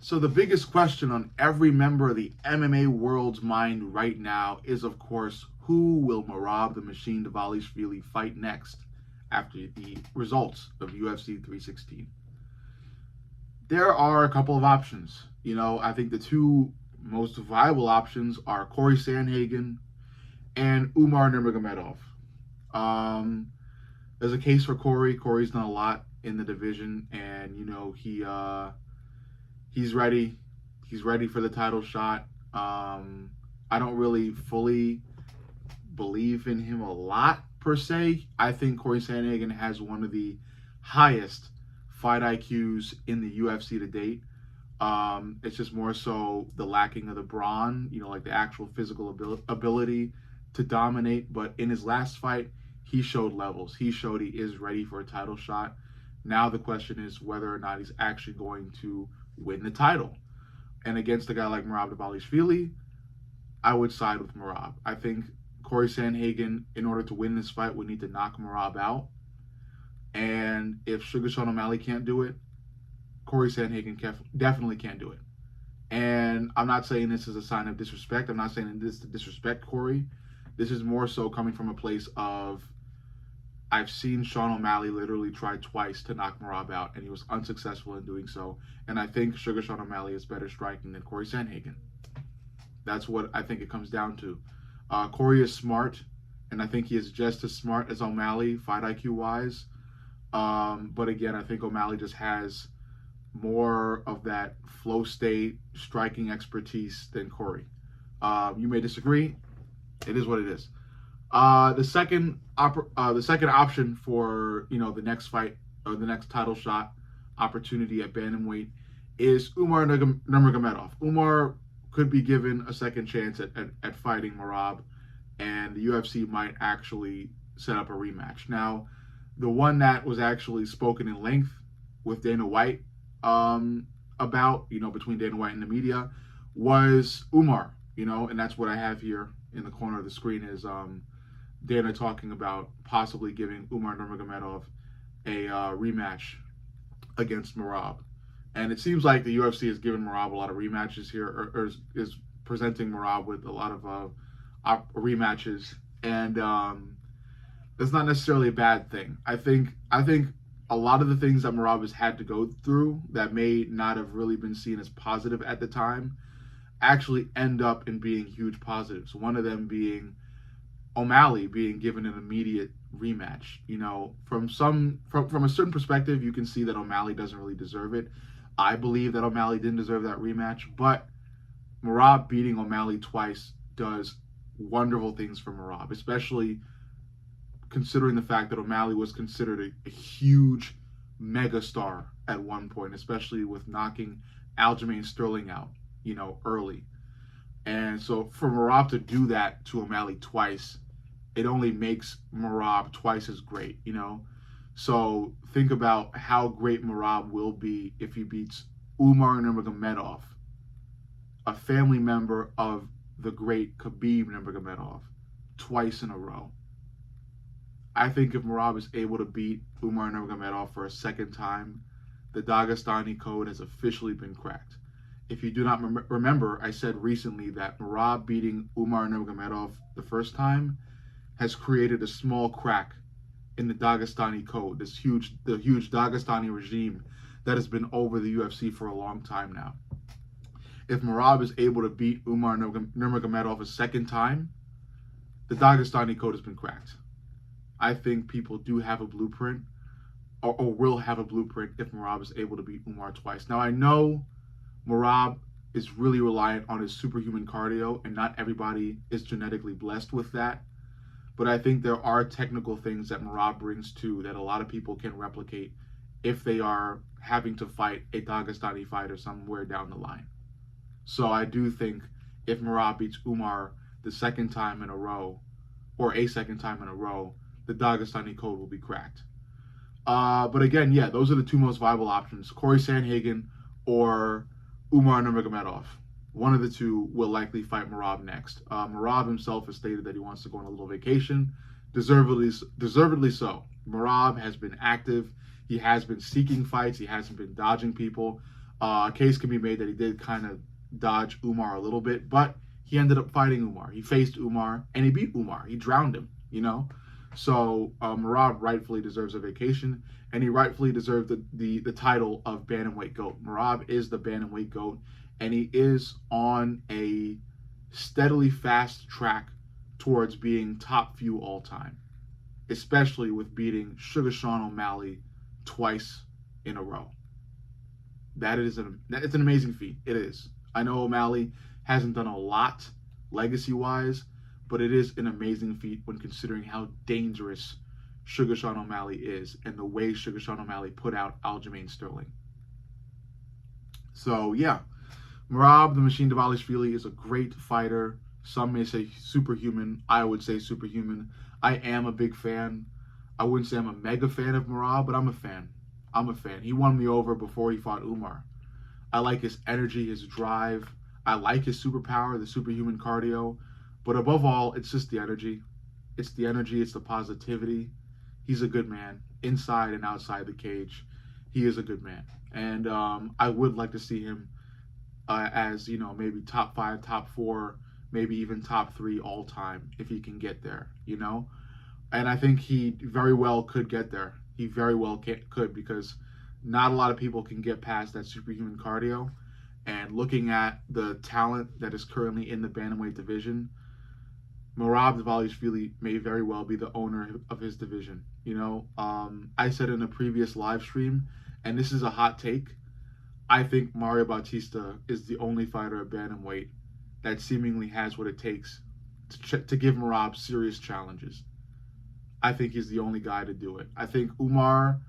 So the biggest question on every member of the MMA world's mind right now is, of course, who will Merab the Machine Dvalishvili fight next after the results of UFC 316? There are a couple of options. I think the two most viable options are Corey Sandhagen and Umar Nurmagomedov. There's a case for Corey. Corey's done a lot in the division, and he's ready. He's ready for the title shot. I don't really fully believe in him a lot per se. I think Corey Sandhagen has one of the highest fight IQs in the UFC to date. It's just more so the lacking of the brawn, like the actual physical ability to dominate. But in his last fight, he showed levels. He showed he is ready for a title shot. Now the question is whether or not he's actually going to win the title. And against a guy like Merab Dvalishvili, I would side with Merab. I think Corey Sandhagen, in order to win this fight, would need to knock Merab out. And if Sugar Sean O'Malley can't do it, Corey Sandhagen definitely can't do it. And I'm not saying this is a sign of disrespect. I'm not saying this to disrespect Corey. This is more so coming from a place of, I've seen Sean O'Malley literally try twice to knock Merab out, and he was unsuccessful in doing so. And I think Sugar Sean O'Malley is better striking than Corey Sandhagen. That's what I think it comes down to. Corey is smart, and I think he is just as smart as O'Malley, fight IQ-wise. But again, I think O'Malley just has more of that flow state striking expertise than Corey. You may disagree. It is what it is. The second option for the next fight or the next title shot opportunity at bantamweight is Umar Nurmagomedov. Umar could be given a second chance at fighting Merab, and the UFC might actually set up a rematch. Now, the one that was actually spoken in length with Dana White about, between Dana White and the media, was Umar, and that's what I have here in the corner of the screen is Dana talking about possibly giving Umar Nurmagomedov a rematch against Merab. And it seems like the UFC has given Merab a lot of rematches here, or is presenting Merab with a lot of rematches. And that's not necessarily a bad thing. I think a lot of the things that Merab has had to go through that may not have really been seen as positive at the time actually end up in being huge positives. One of them being O'Malley being given an immediate rematch. From a certain perspective, you can see that O'Malley doesn't really deserve it. I believe that O'Malley didn't deserve that rematch, but Merab beating O'Malley twice does wonderful things for Merab, especially considering the fact that O'Malley was considered a huge megastar at one point, especially with knocking Aljamain Sterling out, early. And so for Merab to do that to O'Malley twice, it only makes Merab twice as great, So think about how great Merab will be if he beats Umar Nurmagomedov, a family member of the great Khabib Nurmagomedov, twice in a row. I think if Merab is able to beat Umar Nurmagomedov for a second time, the Dagestani code has officially been cracked. If you do not remember, I said recently that Merab beating Umar Nurmagomedov the first time has created a small crack in the Dagestani code, the huge Dagestani regime that has been over the UFC for a long time now. If Merab is able to beat Umar Nurmagomedov a second time, the Dagestani code has been cracked. I think people do have a blueprint, or will have a blueprint if Merab is able to beat Umar twice. Now, I know Merab is really reliant on his superhuman cardio, and not everybody is genetically blessed with that. But I think there are technical things that Merab brings too that a lot of people can replicate if they are having to fight a Dagestani fighter somewhere down the line. So I do think if Merab beats Umar the second time in a row, or a second time in a row, the Dagestani code will be cracked. But again, those are the two most viable options: Corey Sandhagen or Umar Nurmagomedov. One of the two will likely fight Merab next. Merab himself has stated that he wants to go on a little vacation, deservedly so. Merab has been active. He has been seeking fights. He hasn't been dodging people. A case can be made that he did kind of dodge Umar a little bit, but he ended up fighting Umar. He faced Umar, and he beat Umar. He drowned him, you know? So Merab rightfully deserves a vacation, and he rightfully deserved the title of Bantamweight GOAT. Merab is the Bantamweight GOAT, and he is on a steadily fast track towards being top few all time, especially with beating Sugar Sean O'Malley twice in a row. It's an amazing feat. It is. I know O'Malley hasn't done a lot legacy-wise, but it is an amazing feat when considering how dangerous Sugar Sean O'Malley is and the way Sugar Sean O'Malley put out Aljamain Sterling. So, yeah. Merab the Machine Dvalishvili is a great fighter. Some may say superhuman. I would say superhuman. I am a big fan. I wouldn't say I'm a mega fan of Merab, but I'm a fan. He won me over before he fought Umar. I like his energy, his drive. I like his superpower, the superhuman cardio. But above all, it's just the energy. It's the energy. It's the positivity. He's a good man, inside and outside the cage. He is a good man. And I would like to see him as, maybe top 5, top 4, maybe even top 3 all time if he can get there, And I think he very well could get there. He very well could, because not a lot of people can get past that superhuman cardio. And looking at the talent that is currently in the bantamweight division, Merab Dvalishvili may very well be the owner of his division. I said in a previous live stream, and this is a hot take, I think Mario Bautista is the only fighter at bantamweight that seemingly has what it takes to give Merab serious challenges. I think he's the only guy to do it. I think Umar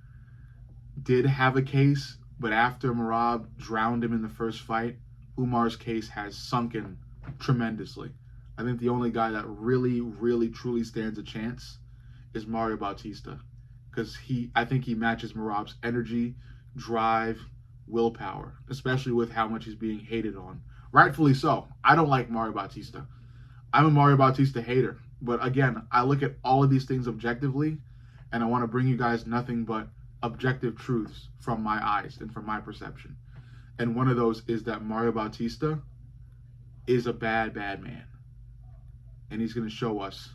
did have a case, but after Merab drowned him in the first fight, Umar's case has sunken tremendously. I think the only guy that really, really, truly stands a chance is Mario Bautista, because I think he matches Merab's energy, drive, willpower, especially with how much he's being hated on. Rightfully so. I don't like Mario Bautista. I'm a Mario Bautista hater. But again, I look at all of these things objectively, and I want to bring you guys nothing but objective truths from my eyes and from my perception. And one of those is that Mario Bautista is a bad, bad man. And he's going to show us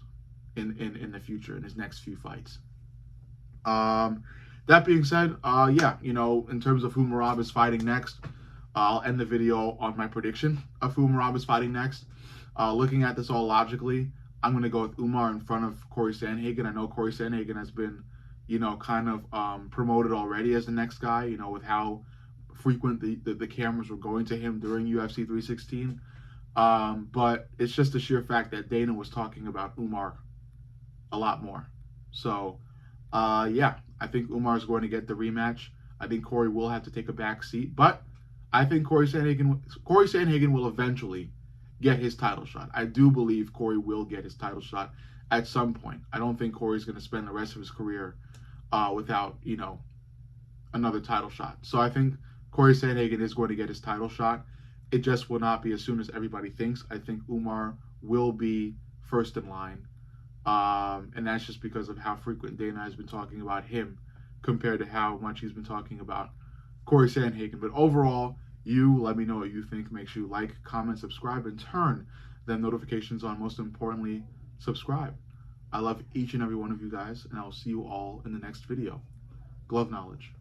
in the future, in his next few fights. That being said, in terms of who Merab is fighting next, I'll end the video on my prediction of who Merab is fighting next. Looking at this all logically, I'm going to go with Umar in front of Corey Sandhagen. I know Corey Sandhagen has been, kind of promoted already as the next guy, with how frequent the cameras were going to him during UFC 316. But it's just the sheer fact that Dana was talking about Umar a lot more. So, I think Umar is going to get the rematch. I think Corey will have to take a back seat, but I think Corey Sandhagen will eventually get his title shot. I do believe Corey will get his title shot at some point. I don't think Corey's going to spend the rest of his career without, another title shot. So I think Corey Sandhagen is going to get his title shot. It just will not be as soon as everybody thinks. I think Umar will be first in line. And that's just because of how frequent Dana has been talking about him compared to how much he's been talking about Corey Sandhagen. But overall, let me know what you think. Make sure you like, comment, subscribe, and turn the notifications on. Most importantly, subscribe. I love each and every one of you guys, and I will see you all in the next video. Glove knowledge.